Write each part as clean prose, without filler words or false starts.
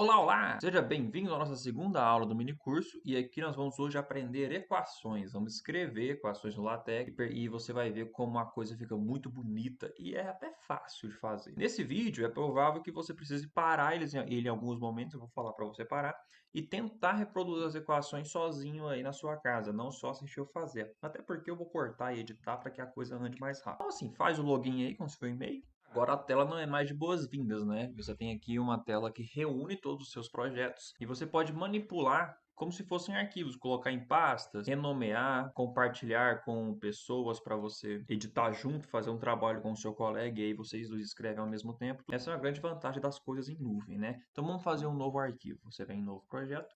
Olá, olá! Seja bem-vindo à nossa segunda aula do mini curso e aqui nós vamos hoje aprender equações. Vamos escrever equações no LaTeX e você vai ver como a coisa fica muito bonita e é até fácil de fazer. Nesse vídeo é provável que você precise parar ele em alguns momentos, eu vou falar para você parar, e tentar reproduzir as equações sozinho aí na sua casa, não só assistir eu fazer. Até porque eu vou cortar e editar para que a coisa ande mais rápido. Então assim, faz o login aí com seu e-mail. Agora a tela não é mais de boas-vindas, né? Você tem aqui uma tela que reúne todos os seus projetos e você pode manipular como se fossem arquivos, colocar em pastas, renomear, compartilhar com pessoas para você editar junto, fazer um trabalho com o seu colega e aí vocês dois escrevem ao mesmo tempo. Essa é uma grande vantagem das coisas em nuvem, né? Então vamos fazer um novo arquivo. Você vem em novo projeto.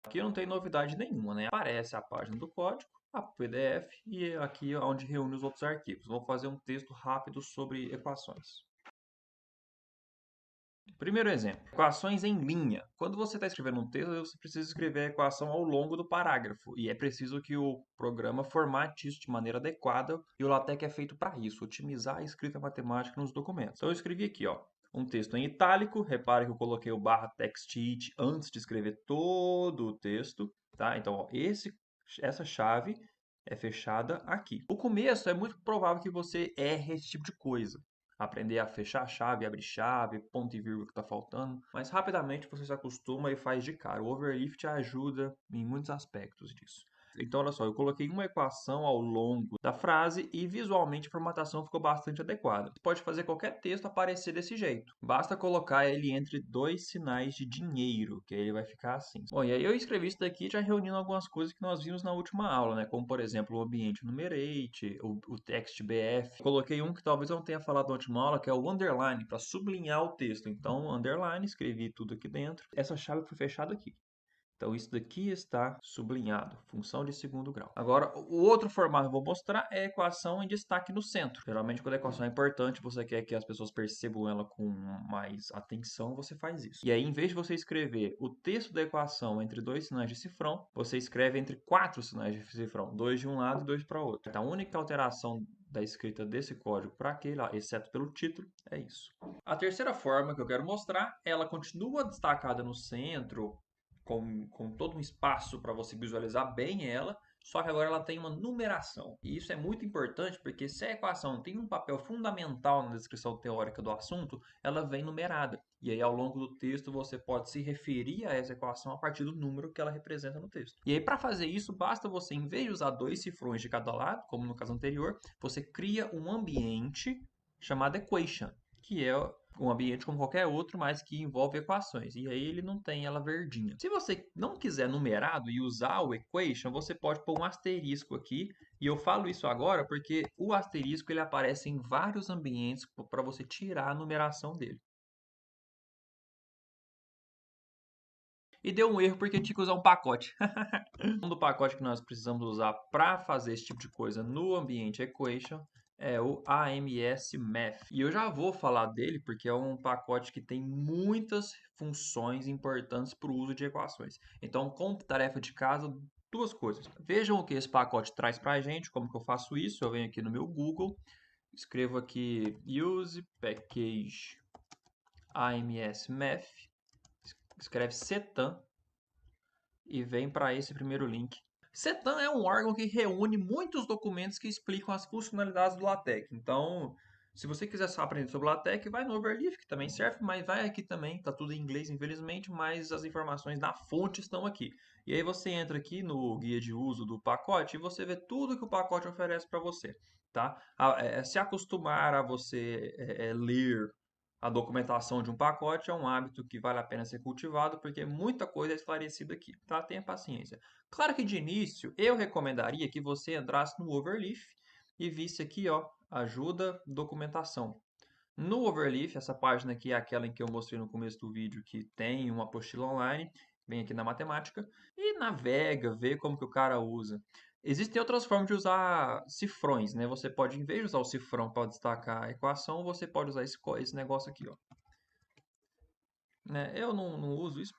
Aqui não tem novidade nenhuma, né? Aparece a página do código, a PDF e aqui é onde reúne os outros arquivos. Vou fazer um texto rápido sobre equações. Primeiro exemplo, equações em linha. Quando você está escrevendo um texto, você precisa escrever a equação ao longo do parágrafo. E é preciso que o programa formate isso de maneira adequada. E o LaTeX é feito para isso, otimizar a escrita matemática nos documentos. Então eu escrevi aqui, ó, um texto em itálico. Repare que eu coloquei o /TextIt antes de escrever todo o texto. Tá? Então, ó, essa chave é fechada aqui. O começo é muito provável que você erre esse tipo de coisa. Aprender a fechar a chave, abrir chave, ponto e vírgula que está faltando. Mas rapidamente você se acostuma e faz de cara. O Overlift ajuda em muitos aspectos disso. Então, olha só, eu coloquei uma equação ao longo da frase e visualmente a formatação ficou bastante adequada. Você pode fazer qualquer texto aparecer desse jeito. Basta colocar ele entre dois sinais de dinheiro, que aí ele vai ficar assim. Bom, e aí eu escrevi isso daqui já reunindo algumas coisas que nós vimos na última aula, né? Como, por exemplo, o ambiente numerate, o textbf. Coloquei um que talvez eu não tenha falado na última aula, que é o underline, para sublinhar o texto. Então, underline, escrevi tudo aqui dentro. Essa chave foi fechada aqui. Então, isso daqui está sublinhado, função de segundo grau. Agora, o outro formato que eu vou mostrar é a equação em destaque no centro. Geralmente, quando a equação é importante, você quer que as pessoas percebam ela com mais atenção, você faz isso. E aí, em vez de você escrever o texto da equação entre dois sinais de cifrão, você escreve entre quatro sinais de cifrão, dois de um lado e dois para o outro. Então, a única alteração da escrita desse código para aquele, exceto pelo título, é isso. A terceira forma que eu quero mostrar, ela continua destacada no centro, com todo um espaço para você visualizar bem ela, só que agora ela tem uma numeração. E isso é muito importante porque se a equação tem um papel fundamental na descrição teórica do assunto, ela vem numerada. E aí, ao longo do texto, você pode se referir a essa equação a partir do número que ela representa no texto. E aí, para fazer isso, basta você, em vez de usar dois cifrões de cada lado, como no caso anterior, você cria um ambiente chamado equation, que é um ambiente como qualquer outro, mas que envolve equações. E aí ele não tem ela verdinha. Se você não quiser numerado e usar o equation, você pode pôr um asterisco aqui. E eu falo isso agora porque o asterisco ele aparece em vários ambientes para você tirar a numeração dele. E deu um erro porque tinha que usar um pacote. Um do pacote que nós precisamos usar para fazer esse tipo de coisa no ambiente equation é o AMS Math. E eu já vou falar dele porque é um pacote que tem muitas funções importantes para o uso de equações. Então, como tarefa de casa, duas coisas. Vejam o que esse pacote traz para a gente, como que eu faço isso. Eu venho aqui no meu Google, escrevo aqui use package AMS Math, escreve setan e vem para esse primeiro link. Setan é um órgão que reúne muitos documentos que explicam as funcionalidades do LaTeX. Então, se você quiser só aprender sobre LaTeX, vai no Overleaf, que também serve, mas vai aqui também. Tá tudo em inglês, infelizmente, mas as informações da fonte estão aqui. E aí você entra aqui no guia de uso do pacote e você vê tudo que o pacote oferece para você. Tá? Se acostumar a você ler a documentação de um pacote é um hábito que vale a pena ser cultivado, porque muita coisa é esclarecida aqui, tá? Tenha paciência. Claro que de início eu recomendaria que você entrasse no Overleaf e visse aqui, ó, ajuda documentação. No Overleaf, essa página aqui é aquela em que eu mostrei no começo do vídeo que tem uma apostila online, vem aqui na matemática e navega, vê como que o cara usa. Existem outras formas de usar cifrões, né? Você pode, em vez de usar o cifrão para destacar a equação, você pode usar esse negócio aqui, ó. Né? Eu não uso isso,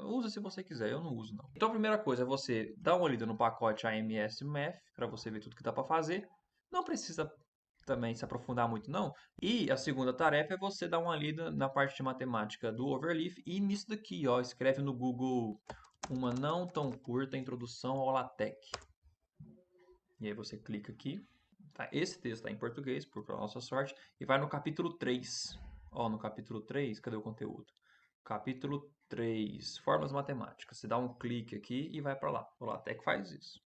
usa se você quiser, eu não uso não. Então a primeira coisa é você dar uma olhada no pacote AMS Math, para você ver tudo que dá para fazer. Não precisa também se aprofundar muito, não. E a segunda tarefa é você dar uma lida na parte de matemática do Overleaf e nisso daqui, ó, escreve no Google uma não tão curta introdução ao LaTeX. E aí você clica aqui. Tá? Esse texto está em português, por nossa sorte, e vai no capítulo 3. Ó, no capítulo 3, cadê o conteúdo? Capítulo 3, Formas Matemáticas. Você dá um clique aqui e vai para lá. O LaTeX faz isso.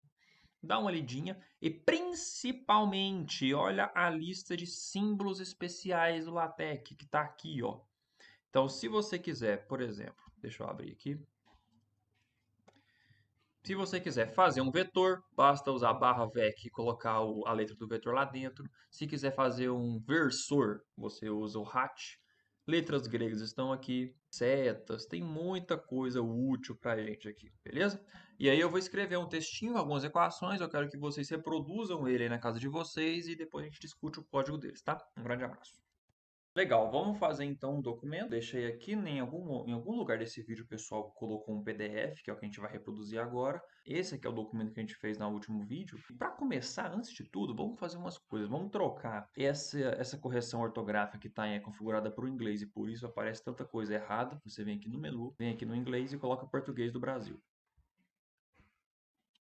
Dá uma lidinha e principalmente olha a lista de símbolos especiais do LaTeX que está aqui, ó. Então, se você quiser, por exemplo, deixa eu abrir aqui. Se você quiser fazer um vetor, basta usar barra vec e colocar a letra do vetor lá dentro. Se quiser fazer um versor, você usa o hat. Letras gregas estão aqui, setas, tem muita coisa útil para a gente aqui, beleza? E aí eu vou escrever um textinho, algumas equações, eu quero que vocês reproduzam ele aí na casa de vocês e depois a gente discute o código deles, tá? Um grande abraço. Legal, vamos fazer então um documento. Deixei aqui em algum lugar desse vídeo o pessoal colocou um PDF, que é o que a gente vai reproduzir agora. Esse aqui é o documento que a gente fez no último vídeo. Para começar, antes de tudo, vamos fazer umas coisas. Vamos trocar essa correção ortográfica que está configurada para o inglês e por isso aparece tanta coisa errada. Você vem aqui no menu, vem aqui no inglês e coloca português do Brasil.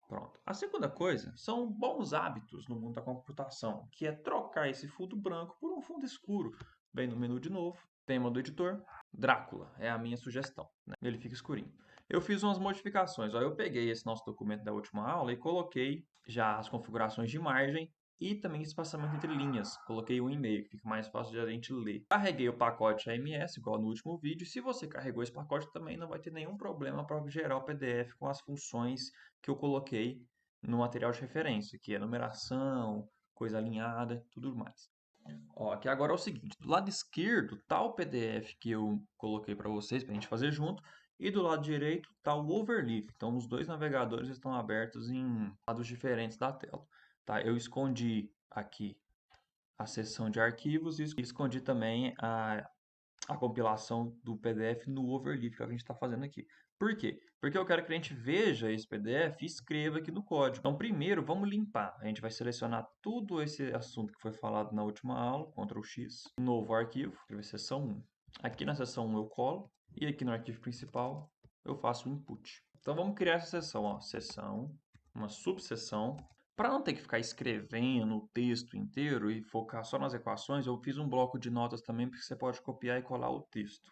Pronto. A segunda coisa são bons hábitos no mundo da computação, que é trocar esse fundo branco por um fundo escuro. Vem no menu de novo, tema do editor, Drácula, é a minha sugestão, né? Ele fica escurinho. Eu fiz umas modificações, ó, eu peguei esse nosso documento da última aula e coloquei já as configurações de margem e também espaçamento entre linhas. Coloquei um e-mail, que fica mais fácil de a gente ler. Carreguei o pacote AMS, igual no último vídeo. Se você carregou esse pacote também, não vai ter nenhum problema para gerar o PDF com as funções que eu coloquei no material de referência, que é numeração, coisa alinhada, tudo mais. Ó, aqui agora é o seguinte, do lado esquerdo tá o PDF que eu coloquei para vocês, para a gente fazer junto, e do lado direito tá o Overleaf. Então, os dois navegadores estão abertos em lados diferentes da tela. Tá? Eu escondi aqui a seção de arquivos e escondi também a compilação do PDF no Overleaf, que é o que a gente está fazendo aqui. Por quê? Porque eu quero que a gente veja esse PDF e escreva aqui no código. Então, primeiro, vamos limpar. A gente vai selecionar tudo esse assunto que foi falado na última aula, Ctrl X, novo arquivo, escrever seção 1. Aqui na seção 1 eu colo, e aqui no arquivo principal eu faço o input. Então, vamos criar essa seção, ó, seção, uma subseção. Para não ter que ficar escrevendo o texto inteiro e focar só nas equações, eu fiz um bloco de notas também, porque você pode copiar e colar o texto.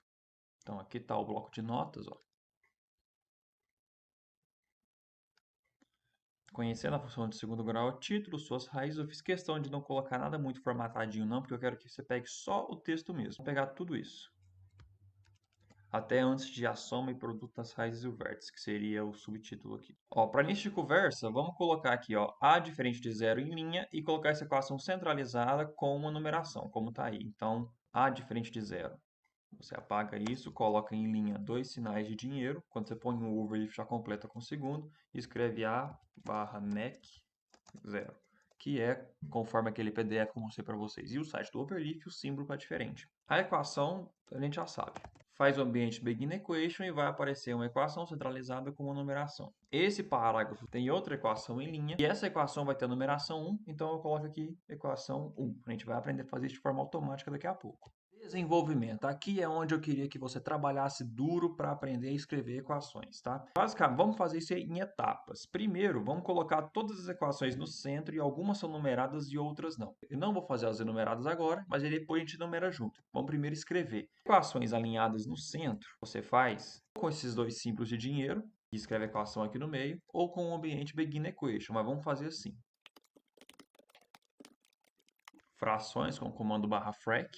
Então, aqui está o bloco de notas, ó. Conhecendo a função de segundo grau, título, suas raízes, eu fiz questão de não colocar nada muito formatadinho não, porque eu quero que você pegue só o texto mesmo. Vou pegar tudo isso. Até antes de a soma e produto das raízes e o vértice, que seria o subtítulo aqui. Ó, para início de conversa, vamos colocar aqui, ó, A diferente de zero em linha e colocar essa equação centralizada com uma numeração, como está aí. Então, A diferente de zero. Você apaga isso, coloca em linha dois sinais de dinheiro. Quando você põe um overleaf, já completa com o segundo. E escreve A barra NEC 0, que é conforme aquele PDF que eu mostrei para vocês. E o site do Overleaf, o símbolo é diferente. A equação, a gente já sabe. Faz o ambiente Begin Equation e vai aparecer uma equação centralizada com uma numeração. Esse parágrafo tem outra equação em linha, e essa equação vai ter a numeração 1, então eu coloco aqui equação 1. A gente vai aprender a fazer isso de forma automática daqui a pouco. Desenvolvimento. Aqui é onde eu queria que você trabalhasse duro para aprender a escrever equações, tá? Basicamente, vamos fazer isso em etapas. Primeiro, vamos colocar todas as equações no centro e algumas são numeradas e outras não. Eu não vou fazer as enumeradas agora, mas depois a gente numera junto. Vamos primeiro escrever. Equações alinhadas no centro, você faz com esses dois símbolos de dinheiro, e escreve a equação aqui no meio, ou com o ambiente Begin Equation, mas vamos fazer assim. Frações com o comando /frac.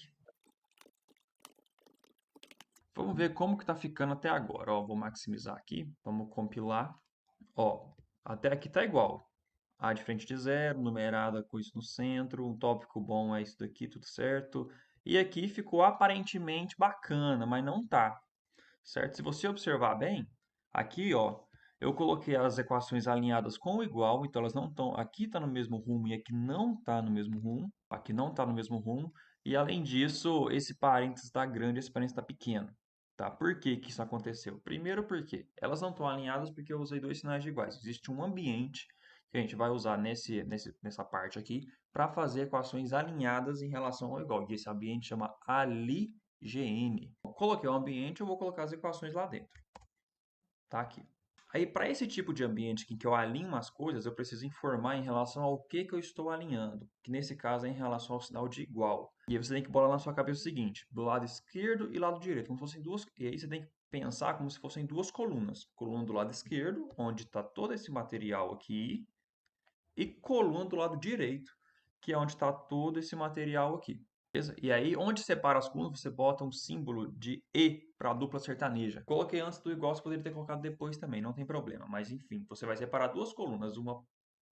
Vamos ver como que está ficando até agora. Ó, vou maximizar aqui, vamos compilar. Ó, até aqui está igual. A de frente de zero, numerada com isso no centro, um tópico bom é isso daqui, tudo certo. E aqui ficou aparentemente bacana, mas não tá, certo? Se você observar bem, aqui, ó, eu coloquei as equações alinhadas com o igual, então elas não estão, aqui está no mesmo rumo e aqui não está no mesmo rumo, aqui não está no mesmo rumo, e além disso, esse parênteses está grande, esse parênteses está pequeno. Tá? Por que que isso aconteceu? Primeiro porque elas não estão alinhadas porque eu usei dois sinais de iguais. Existe um ambiente que a gente vai usar nessa parte aqui para fazer equações alinhadas em relação ao igual. E esse ambiente chama AliGN. Coloquei o ambiente, eu vou colocar as equações lá dentro. Tá aqui. Aí, para esse tipo de ambiente em que eu alinho as coisas, eu preciso informar em relação ao que eu estou alinhando, que nesse caso é em relação ao sinal de igual. E aí você tem que bolar na sua cabeça o seguinte, do lado esquerdo e lado direito, como se fossem duas, e aí você tem que pensar como se fossem duas colunas. Coluna do lado esquerdo, onde está todo esse material aqui, e coluna do lado direito, que é onde está todo esse material aqui. Beleza? E aí, onde separa as colunas, você bota um símbolo de E para a dupla sertaneja. Coloquei antes do igual, você poderia ter colocado depois também, não tem problema. Mas enfim, você vai separar duas colunas, uma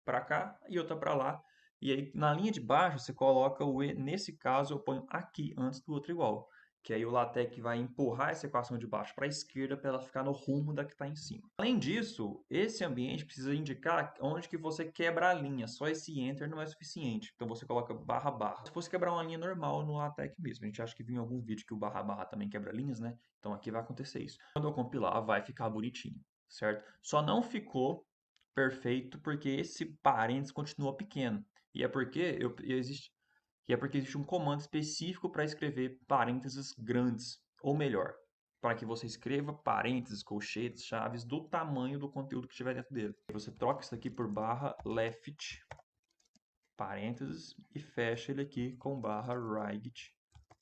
para cá e outra para lá. E aí, na linha de baixo, você coloca o E. Nesse caso, eu ponho aqui antes do outro igual. Que aí o LaTeX vai empurrar essa equação de baixo para a esquerda para ela ficar no rumo da que está em cima. Além disso, esse ambiente precisa indicar onde que você quebra a linha. Só esse Enter não é suficiente. Então você coloca barra barra. Se fosse quebrar uma linha normal no LaTeX mesmo. A gente acha que viu em algum vídeo que o barra barra também quebra linhas, né? Então aqui vai acontecer isso. Quando eu compilar, vai ficar bonitinho, certo? Só não ficou perfeito porque esse parênteses continua pequeno. E é porque existe um comando específico para escrever parênteses grandes, ou melhor, para que você escreva parênteses, colchetes, chaves do tamanho do conteúdo que estiver dentro dele. Você troca isso aqui por barra left, parênteses, e fecha ele aqui com barra right,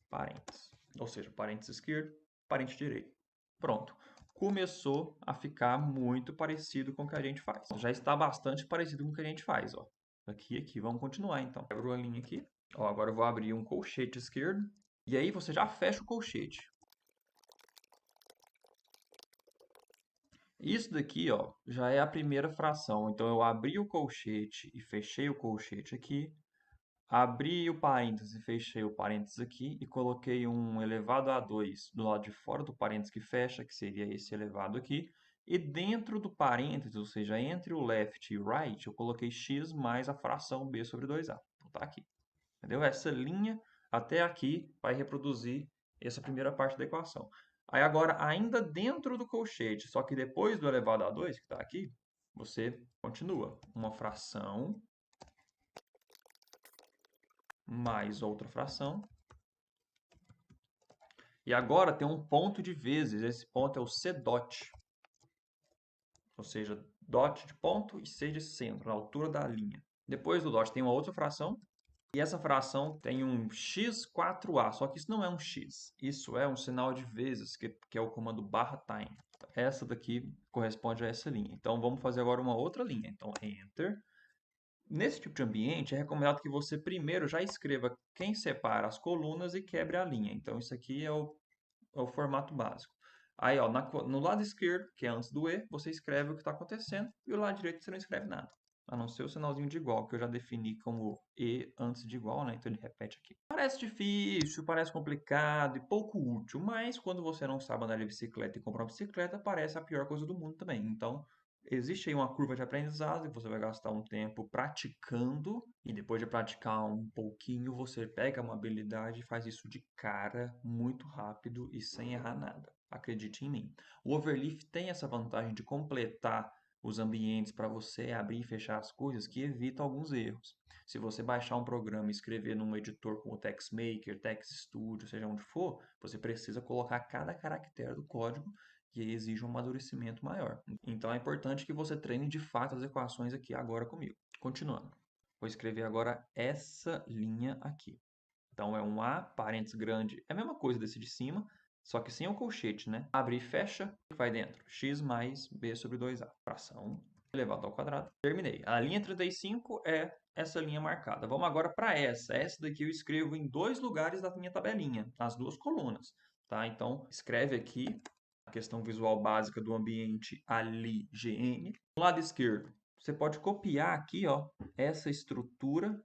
parênteses. Ou seja, parênteses esquerdo, parênteses direito. Pronto. Começou a ficar muito parecido com o que a gente faz. Já está bastante parecido com o que a gente faz, ó. Aqui, vamos continuar então. Quebro a linha aqui. Ó, agora eu vou abrir um colchete esquerdo. E aí você já fecha o colchete. Isso daqui, ó, já é a primeira fração. Então eu abri o colchete e fechei o colchete aqui. Abri o parênteses e fechei o parênteses aqui e coloquei um elevado a 2 do lado de fora do parênteses que fecha, que seria esse elevado aqui. E dentro do parênteses, ou seja, entre o left e o right, eu coloquei x mais a fração b sobre 2a. Então tá aqui. Entendeu? Essa linha até aqui vai reproduzir essa primeira parte da equação. Aí agora, ainda dentro do colchete, só que depois do elevado a 2, que está aqui, você continua. Uma fração mais outra fração. E agora tem um ponto de vezes. Esse ponto é o C dot. Ou seja, dot de ponto e C de centro, na altura da linha. Depois do dot tem uma outra fração. E essa fração tem um x4a, só que isso não é um x. Isso é um sinal de vezes, que é o comando barra time. Essa daqui corresponde a essa linha. Então, vamos fazer agora uma outra linha. Então, Enter. Nesse tipo de ambiente, é recomendado que você primeiro já escreva quem separa as colunas e quebre a linha. Então, isso aqui é o formato básico. Aí, ó, no lado esquerdo, que é antes do E, você escreve o que está acontecendo, e o lado direito você não escreve nada. A não ser o sinalzinho de igual, que eu já defini como E antes de igual, né? Então ele repete aqui. Parece difícil, parece complicado e pouco útil, mas quando você não sabe andar de bicicleta e comprar uma bicicleta, parece a pior coisa do mundo também. Então, existe aí uma curva de aprendizado e você vai gastar um tempo praticando, e depois de praticar um pouquinho, você pega uma habilidade e faz isso de cara, muito rápido e sem errar nada. Acredite em mim. O Overleaf tem essa vantagem de completar os ambientes para você abrir e fechar as coisas que evita alguns erros. Se você baixar um programa e escrever num editor como o TextMaker, TextStudio, seja onde for, você precisa colocar cada caractere do código que exige um amadurecimento maior. Então é importante que você treine de fato as equações aqui agora comigo. Continuando. Vou escrever agora essa linha aqui. Então é um A, parênteses grande, é a mesma coisa desse de cima, só que sem o colchete, né? Abre e fecha, o que vai dentro? X mais B sobre 2A. Fração elevado ao quadrado. Terminei. A linha 35 é essa linha marcada. Vamos agora para essa. Essa daqui eu escrevo em dois lugares da minha tabelinha, nas duas colunas. Tá? Então, escreve aqui a questão visual básica do ambiente ali, GN. Do lado esquerdo, você pode copiar aqui, ó, essa estrutura,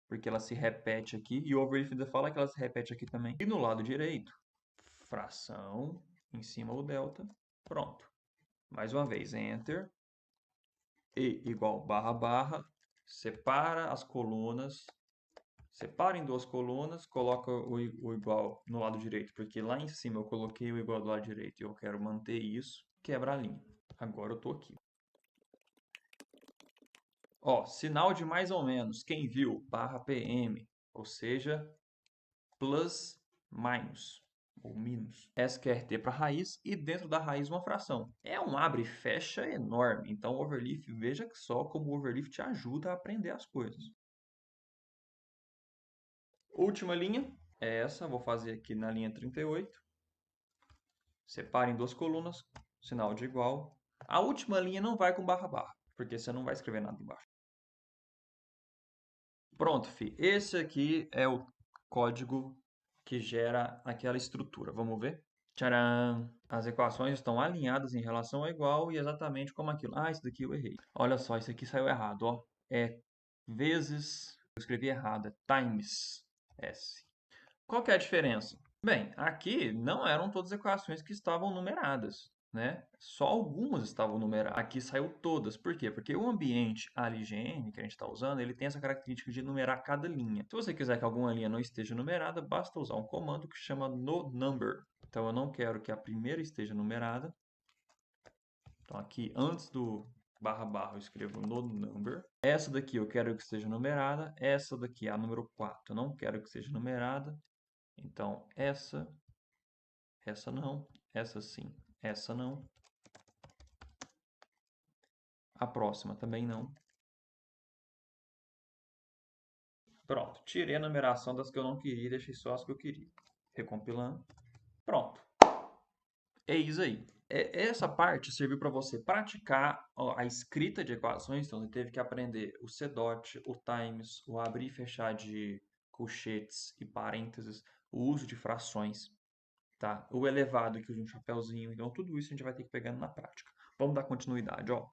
porque ela se repete aqui, e o Overleaf ainda fala que ela se repete aqui também. E no lado direito, fração, em cima o delta, pronto. Mais uma vez, Enter, E igual barra barra, separa as colunas, separa em duas colunas, coloca o igual no lado direito, porque lá em cima eu coloquei o igual do lado direito e eu quero manter isso, quebra a linha. Agora eu estou aqui. Ó, sinal de mais ou menos, quem viu? Barra PM, ou seja, plus, minus, ou minus. SQRT para raiz e dentro da raiz uma fração. É um abre e fecha enorme, então o overleaf, veja só como o overleaf te ajuda a aprender as coisas. Última linha, é essa, vou fazer aqui na linha 38. Separe em duas colunas, sinal de igual. A última linha não vai com barra barra, porque você não vai escrever nada embaixo. Pronto, fi. Esse aqui é o código que gera aquela estrutura. Vamos ver? Tcharam! As equações estão alinhadas em relação ao igual e exatamente como aquilo. Ah, isso daqui eu errei. Olha só, isso aqui saiu errado, ó. É vezes, eu escrevi errado, é times S. Qual que é a diferença? Bem, aqui não eram todas as equações que estavam numeradas, né? Só algumas estavam numeradas. Aqui saiu todas. Por quê? Porque o ambiente AliGN que a gente está usando, ele tem essa característica de numerar cada linha. Se você quiser que alguma linha não esteja numerada, basta usar um comando que chama noNumber. Então, eu não quero que a primeira esteja numerada. Então, aqui, antes do barra barra, eu escrevo noNumber. Essa daqui eu quero que esteja numerada. Essa daqui, a número 4, eu não quero que seja numerada. Então, essa não, essa sim, essa não. A próxima também não. Pronto, tirei a numeração das que eu não queria e deixei só as que eu queria. Recompilando. Pronto. É isso aí. Essa parte serviu para você praticar a escrita de equações. Então, você teve que aprender o CDOT, o times, o abrir e fechar de colchetes e parênteses, o uso de frações, tá? O elevado que usa um chapéuzinho. Então, tudo isso a gente vai ter que ir pegando na prática. Vamos dar continuidade, ó.